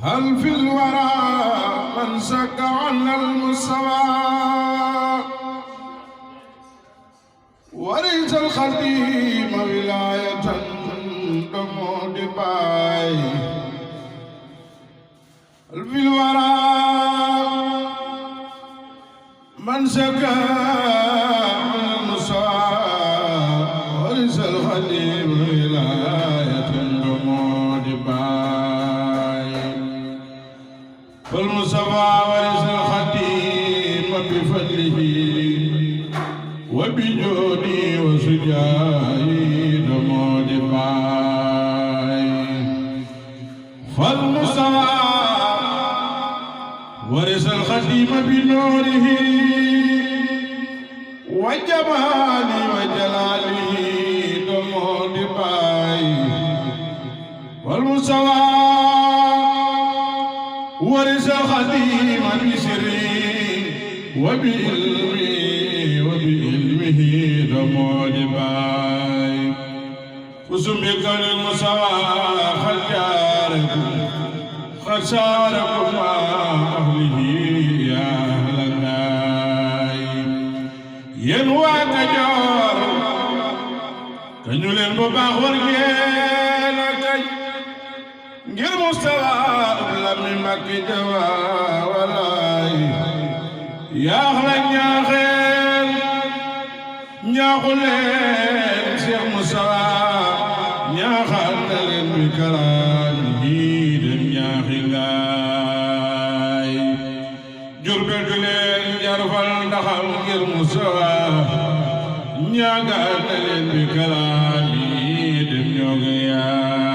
هل في الورى من سك عن المستوى ورث الخديم ولاية دمود باي هل في الورى من سك عن المستوى ورث الخديم ولاية دمود باي فالمصطفى ورث الخديم بفضله وبجودي وسجاي دمود باي فالمصطفى ورث الخديم بنوره وجمالي وجلاله دمود باي والمصطفى ورث الخديم بسره وبعلمه دمود باي وسمك للمصطفى خساركم مع أهله يا أهل النايم ينوى كجار كنولين بباخ ورجين كي ngir Moustapha lami Mbacké jawa walaay yaax la ñaaxeen ñaaxu leen Cheikh Moustapha ñaaxal na leen bi kalaan ñii dem ñaaxi laay Jurbel du leen jarfal ndaxam ngir Moustapha ñaagal na leen bi kalaan ñii dem ñooge yaay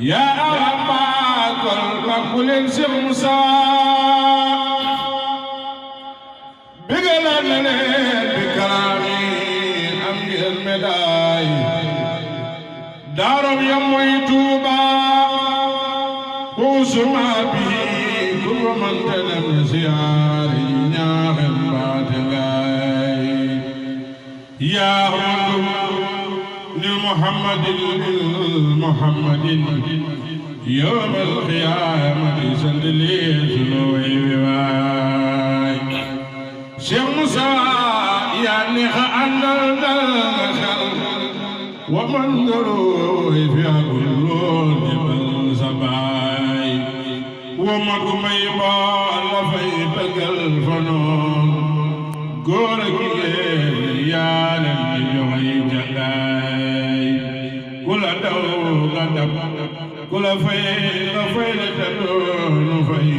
yaa amaa kol bakku leen Cheikh Moustapha bigalaan na leen bi kalaami am ngeen médaille daarom ya mooy Tuuba usuma bi ku ko mënta dem siyaare ñaaxen baate ngaay yaa محمد يوم القيامة سندلي سلوي بواي شيخ موسى يعني خاندل دلخل ومن دروي في كل جبل سباي وما كميبا لفي بقل فنون غورك يا لم يوي جلاي kula daw nga dab kula fay la taddoon fay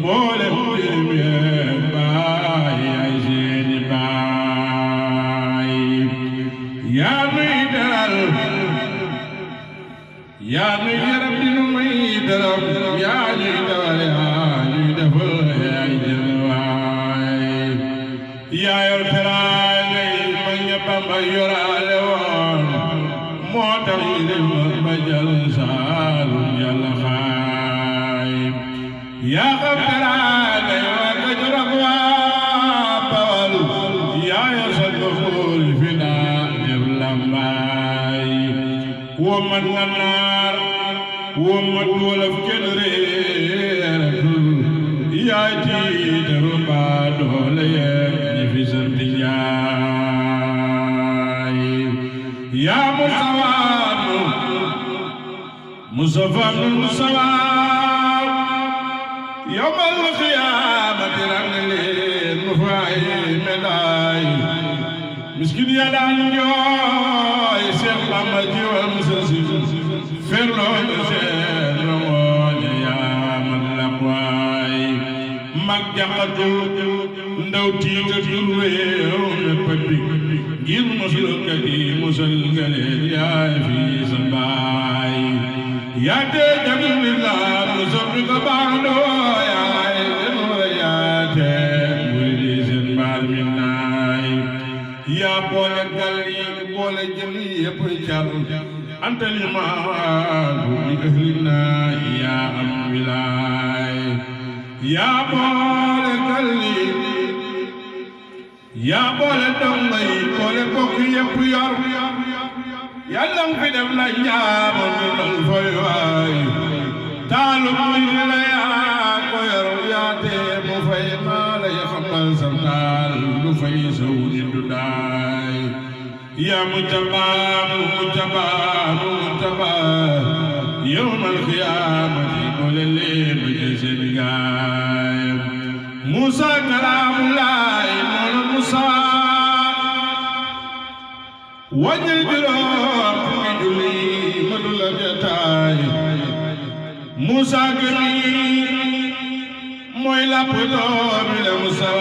mboolem dem baay ay seeni baay yaa nuy dalal yaa nuy yaram dinu may dalal yaa nuy dalal yaa nuy defal yaay jël waay yaa yor teraanga yi ma ñëppam ay yoraale woon moo tax yi dem ba jël saalum yàlla xaay yaa xam teraanga yi waa Kajoor ak waa Bawal yaa yor sa doxul fi daa def lambaay womat nga naar womat wolof kenn réeratul yaay tiitaru baa doole yeeg ñi fi sant Njaay yaa Moustapha yawmal qiyaamati rang leen mu fay médaille miskin ya daan jooy Cheikh Bamba jiwam sasi ferloon seen rongoñe yaa man lakwaay mag jaqatu ndaw tiitatul réew mépp big ngir musal kat yi musal nga leen yaay fi sa baay yaa tee jamilillah musal ko baandoo yaay denoo yaa tee muridi seen baal mi naay yaa boole gal yi boole jëm yépp car anta limaadu li ahlina yaa am wilaay yaa boole gal yi yaa boole dongo yi boole bokk yépp yor yàlla nga fi def la ñaama ñu nang fay waay xaalu muy la yaa ko yor yaate mu fay maa lay xamal santaal lu fay saw ni du daay yaa mujtaba yawmal qiyaamati boole leen ba ca seen gaay Musa kalaamulaay moona Musa wàññil juróom fukki julli ma du la jataay Musa gëmi mooy lapp doomi la Musa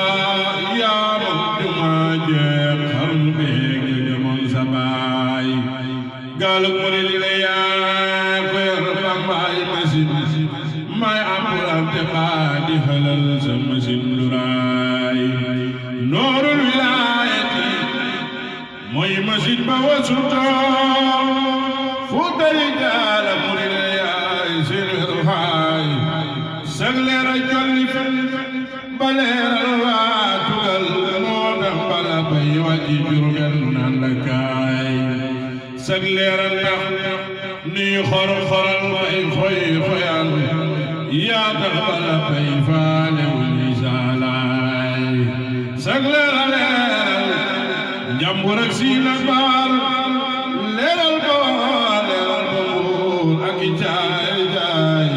yaa moom juma jeex xam beeg ñu demoon sa baay gaalug mu ne li la yaa ko yor bambaay machine may apurante baa di xelal sa machine lu raay noorul wilaayati mooy machine ba wasutoo fu dari jaala mu ne la yaay seen xaay sag leera jolli ba leeral waa tugal moo tax bala bay wàcci Jurbel naan la kaay sag leeral tax nuy xor-xoral bay xoy-xoyal yaa tax bala bay faale wuñu saalaay sag leeral njambur ak siina baal leeral ba nguur ak i jaay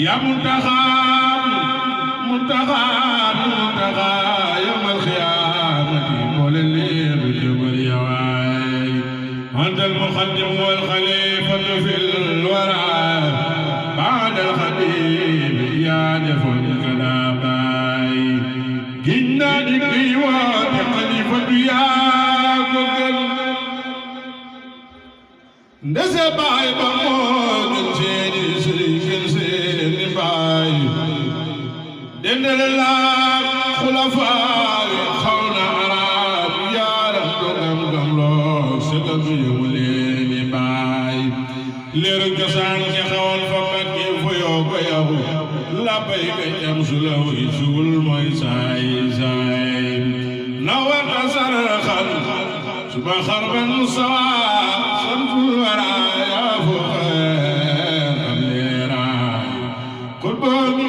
yaa muntaxa yawmal qiyaamati boole leen bu jëbal yawaay antal muqaddim wal xalifatu fil waraa ba'dal xadiim yaa defoon kadaa baay giñ naa di kuy woote xalifatu yaa ko gën ndese baay ba moo gën seeni sëriñ gën seeni baay dendele laa xulafaa xaw na arab yaaram dogam gam loo sëgam yow leeni baay leeru cosaan ci xawoon fa Mbacké fu yow ko yow la bay ka jam su la wuy suul mooy saay na warta saraxal suba xarban musawa sanful waraa yaa fu xeer am leeraay kul boomi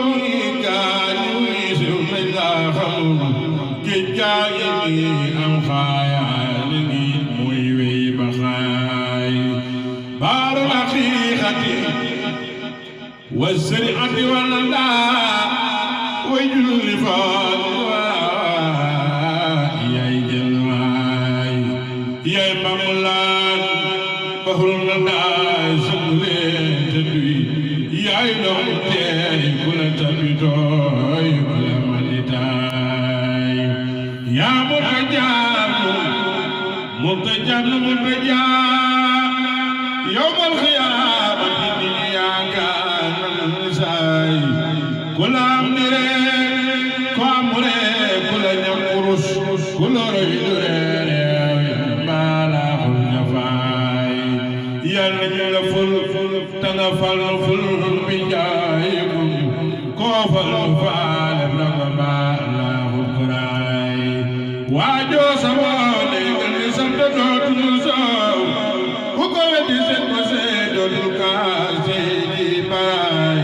géej gaa ngi am xaayaale ngi muy wey ba xaay baaru haqiiqati wa sariati wala daa way julli faal yaay jël waay yaay mamulaan baxul na daa sëglee te duy yaay doon teey ku la tabitooy wala malitaay yaa murtajaan yawmal qiyaamati ni yaakaar nan saay ku la am nire ku am re ku la ñam kurus ku la roy dureere mbaalaa xul jafaay yàlla ñu la ful tanga fal ful bi jaayikum koo fal faale nanga mbaalaa xul kuraay waajoo saboo day gën di sant dootul soow ku ko weddi seet ko seet dootul kaas di baay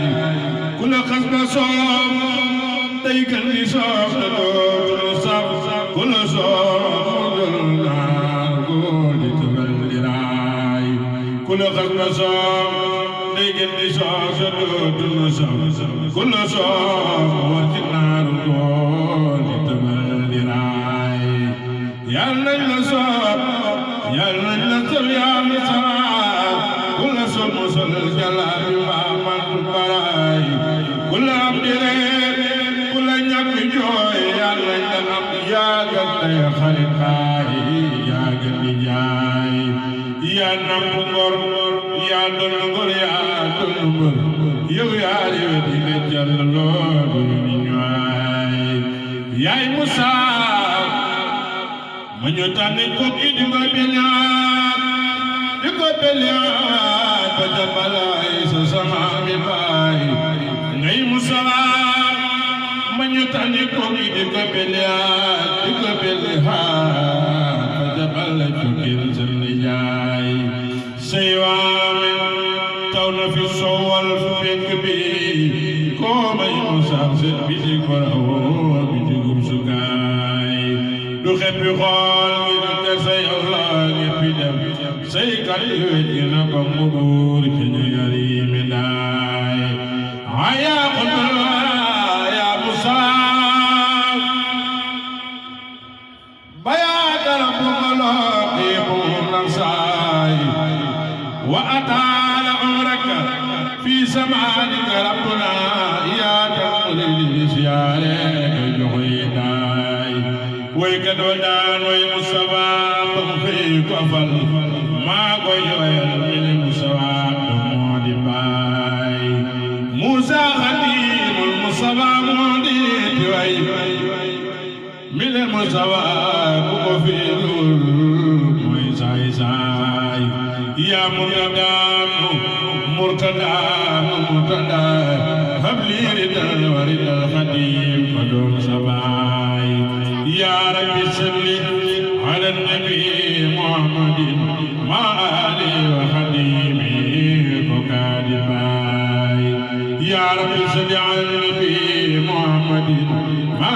ku la xas ba soow day gën di soow te dootul saf ku la soow dul naar góor di tëbal di raay ku la xas ba soow day gën di soow te dootul saf ku la soow war ci naaru góor di tëbal di raay yàlla nañ la soob yàlla nañ la soob yàlla soob ku la soob mosal jalaabi mbaa mantu baraay ku la am di reer ku la ñàkk jooy yàlla nañ la am yaagal day xarit baay yaagal di jaay yaa namp ngor yaa doon ngor yaa doon mbër yow yaa rewe di ne jàll loolu ni ñooy yaay Musa ma ñu tànni ko di ko beliyaat ba jabalaay sa sama mi baay ngay Musa ma ñu tànni ko di ko beliyaat ba jabalaay cukil sa nijaay say waame taw na fi sowal fu penk bi samset bitig barawo bitigum sukaay du xeppi xool ngir te say Allah ñeppi dem say kat wet gina ko mu buur ci ñu yari mi daay aya xutbal ya Musa baya darabu malaqibu nansay wa atala umraka fi zamanika rabbuna ya tamuli siyaare joxitaay way kat wa daan way Moustapha bam xëy ko fal maa koy wayal min Moustapha moo di baay Moussa Xadimul Moustapha moo di way min Moustapha ku ko fi lul mooy saay saay yaa murtada habli ridal wa ridal Xadim fa doom sabaay yaa rabbi salli ala nabi Muhammadin ma ali wa xadimi ko kaadi baay yaa rabbi salli ala nabi Muhammadin ma